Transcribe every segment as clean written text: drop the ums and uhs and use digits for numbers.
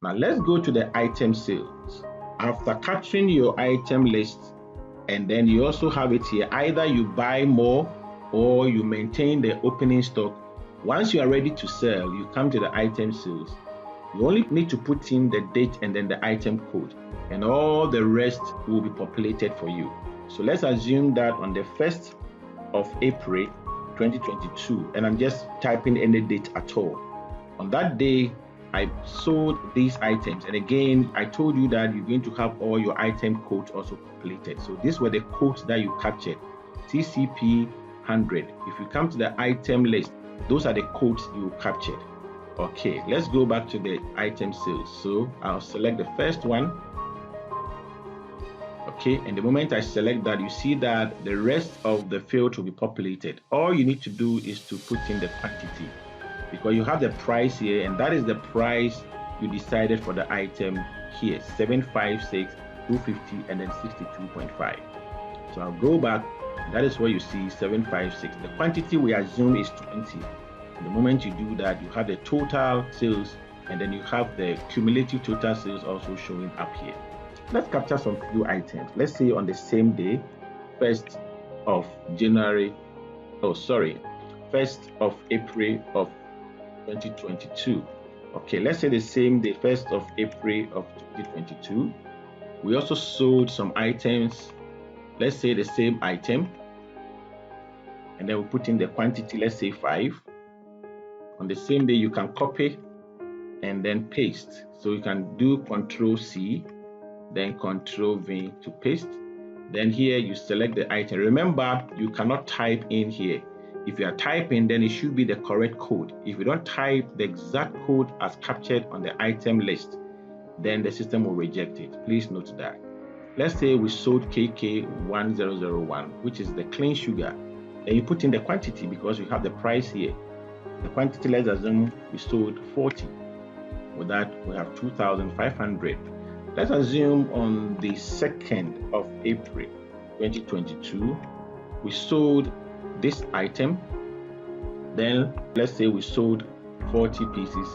Now let's go to the item sales. After capturing your item list, and then you also have it here, either you buy more or you maintain the opening stock. Once you are ready to sell, you come to the item sales. You only need to put in the date and then the item code, and all the rest will be populated for you. So let's assume that on the 1st of April 2022, and I'm just typing any date at all. On that day, I sold these items, and again, I told you that you're going to have all your item codes also populated. So these were the codes that you captured, TCP 100. If you come to the item list, those are the codes you captured. Okay, let's go back to the item sales. So I'll select the first one. Okay, and the moment I select that, you see that the rest of the field will be populated. All you need to do is to put in the quantity, because you have the price here, and that is the price you decided for the item here, 756, 250, and then 62.5. So I'll go back. That is where you see 756. The quantity we assume is 20. The moment you do that, you have the total sales, and then you have the cumulative total sales also showing up here. Let's capture some few items. Let's say on the same day, 1st of April of 2022. Okay, let's say the same day, 1st of April of 2022. We also sold some items. Let's say the same item, and then we put in the quantity, let's say 5. On the same day, you can copy and then paste. So you can do Ctrl+C, then Ctrl+V to paste. Then here you select the item. Remember, you cannot type in here. If you are typing, then it should be the correct code. If you don't type the exact code as captured on the item list, then the system will reject it. Please note that. Let's say we sold KK1001, which is the clean sugar. Then you put in the quantity because you have the price here. The quantity, let's assume we sold 40. With that, we have 2,500. Let's assume on the 2nd of April 2022, we sold this item. Then let's say we sold 40 pieces.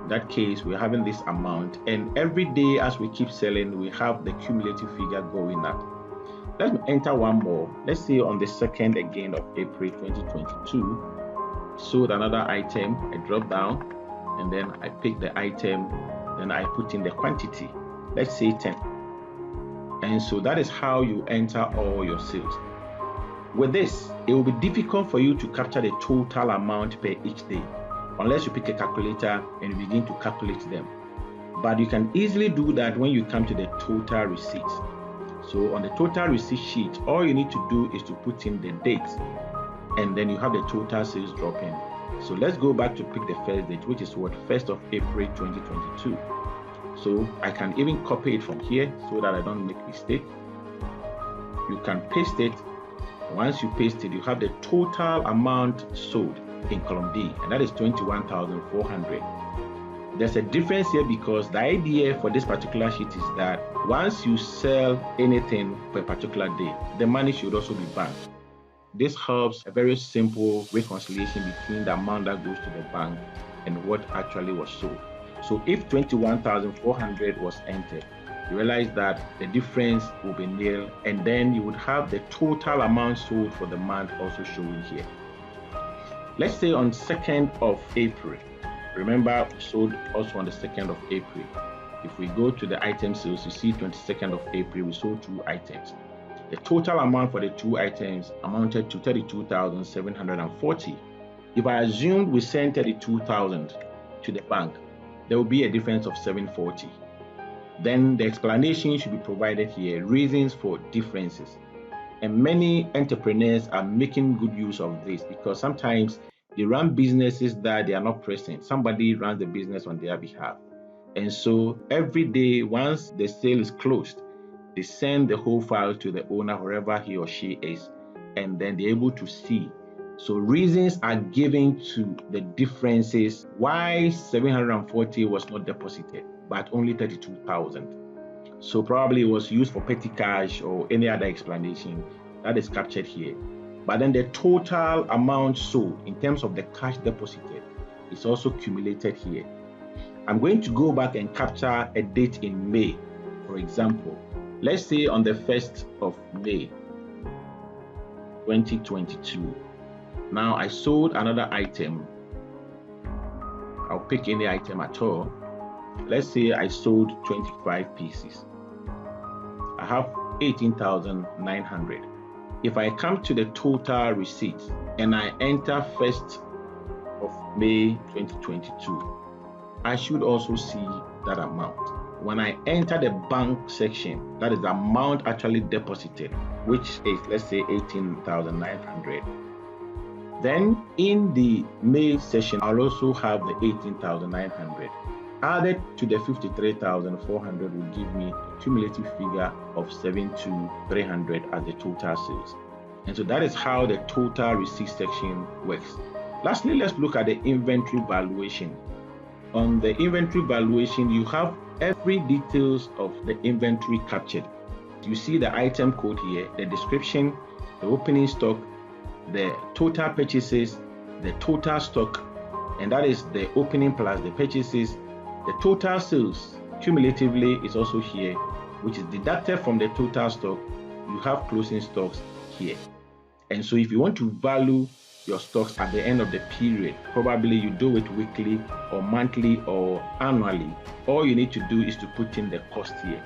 In that case, we're having this amount, and every day as we keep selling, we have the cumulative figure going up. Let me enter one more. Let's say on the 2nd again of April 2022, sold another item. I drop down, and then I pick the item, then I put in the quantity, let's say 10. And so that is how you enter all your sales. With this, it will be difficult for you to capture the total amount per each day, unless you pick a calculator and you begin to calculate them. But you can easily do that when you come to the total receipts. So on the total receipt sheet, all you need to do is to put in the date, and then you have the total sales drop in. So let's go back to pick the first date, which is what, 1st of April 2022. So I can even copy it from here so that I don't make mistake. You can paste it. Once you paste it, you have the total amount sold in column D, and that is 21,400. There's a difference here because the idea for this particular sheet is that once you sell anything for a particular day, the money should also be banked. This helps a very simple reconciliation between the amount that goes to the bank and what actually was sold. So if 21,400 was entered, you realize that the difference will be nil, and then you would have the total amount sold for the month also showing here. Let's say on 2nd of April, remember we sold also on the 2nd of April. If we go to the item sales, you see 22nd of April, we sold 2 items. The total amount for the 2 items amounted to 32,740. If I assumed we sent 32,000 to the bank, there will be a difference of 740. Then the explanation should be provided here, reasons for differences. And many entrepreneurs are making good use of this because sometimes they run businesses that they are not present. Somebody runs the business on their behalf. And so every day, once the sale is closed, they send the whole file to the owner, wherever he or she is, and then they're able to see. So reasons are given to the differences why 740 was not deposited, but only 32,000. So probably it was used for petty cash or any other explanation that is captured here. But then the total amount sold in terms of the cash deposited is also accumulated here. I'm going to go back and capture a date in May. For example, let's say on the 1st of May 2022. Now I sold another item. I'll pick any item at all. Let's say I sold 25 pieces. I have 18,900. If I come to the total receipts and I enter 1st of May 2022, I should also see that amount. When I enter the bank section, that is the amount actually deposited, which is, let's say, 18,900. Then in the May session, I'll also have the 18,900. Added to the 53,400 will give me a cumulative figure of 72,300 as the total sales. And so that is how the total receipt section works. Lastly, let's look at the inventory valuation. On the inventory valuation, you have every details of the inventory captured. You see the item code here, the description, the opening stock, the total purchases, the total stock, and that is the opening plus the purchases. The total sales cumulatively is also here, which is deducted from the total stock. You have closing stocks here. And so if you want to value your stocks at the end of the period, probably you do it weekly or monthly or annually, all you need to do is to put in the cost here.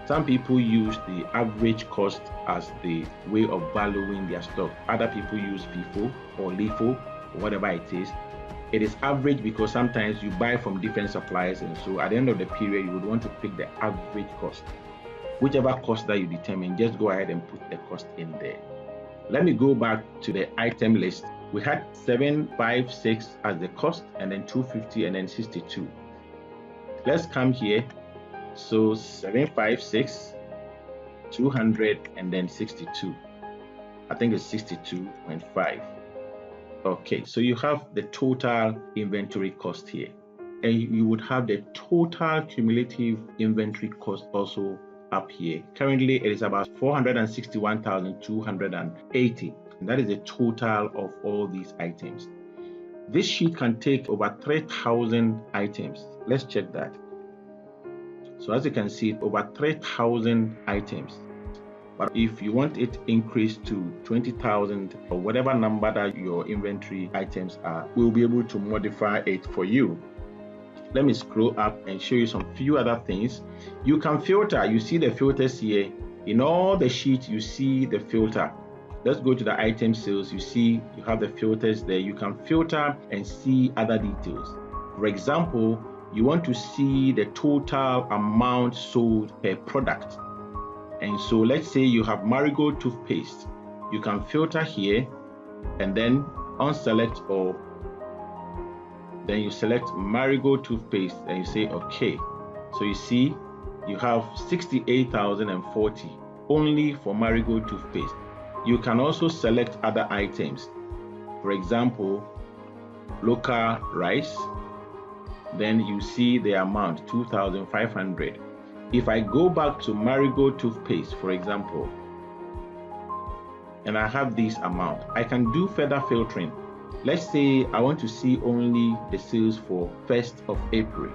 Some people use the average cost as the way of valuing their stock. Other people use FIFO or LIFO or whatever it is. It is average because sometimes you buy from different suppliers, and so at the end of the period you would want to pick the average cost. Whichever cost that you determine, just go ahead and put the cost in there. Let me go back to the item list. We had 756 as the cost, and then 250, and then 62. Let's come here. So 756, 200, and then 62. I think it's 62.5. Okay, so you have the total inventory cost here, and you would have the total cumulative inventory cost also up here. Currently, it is about 461,280. And that is the total of all these items. This sheet can take over 3,000 items. Let's check that. So as you can see, over 3,000 items. But if you want it increased to 20,000 or whatever number that your inventory items are, we'll be able to modify it for you. Let me scroll up and show you some few other things. You can filter. You see the filters here. In all the sheets, you see the filter. Let's go to the item sales. You see you have the filters there. You can filter and see other details. For example, you want to see the total amount sold per product. And so let's say you have Marigold toothpaste. You can filter here and then unselect all. Then you select Marigold toothpaste and you say okay. So you see you have 68,040 only for Marigold toothpaste. You can also select other items. For example, local rice. Then you see the amount 2,500. If I go back to Marigold toothpaste, for example, and I have this amount, I can do further filtering. Let's say I want to see only the sales for 1st of April.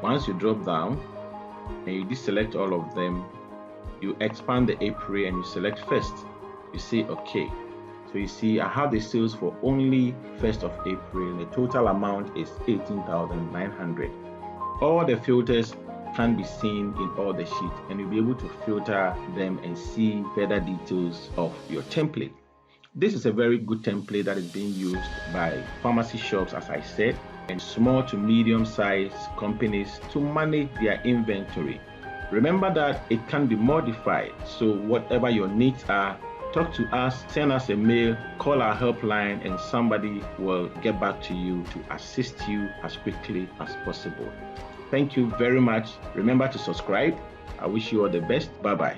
Once you drop down and you deselect all of them, you expand the April and you select 1st. You say okay. So you see I have the sales for only 1st of April. The total amount is 18,900. All the filters can be seen in all the sheets, and you'll be able to filter them and see further details of your template. This is a very good template that is being used by pharmacy shops, as I said, and small to medium-sized companies to manage their inventory. Remember that it can be modified, so whatever your needs are, talk to us, send us a mail, call our helpline, and somebody will get back to you to assist you as quickly as possible. Thank you very much. Remember to subscribe. I wish you all the best. Bye-bye.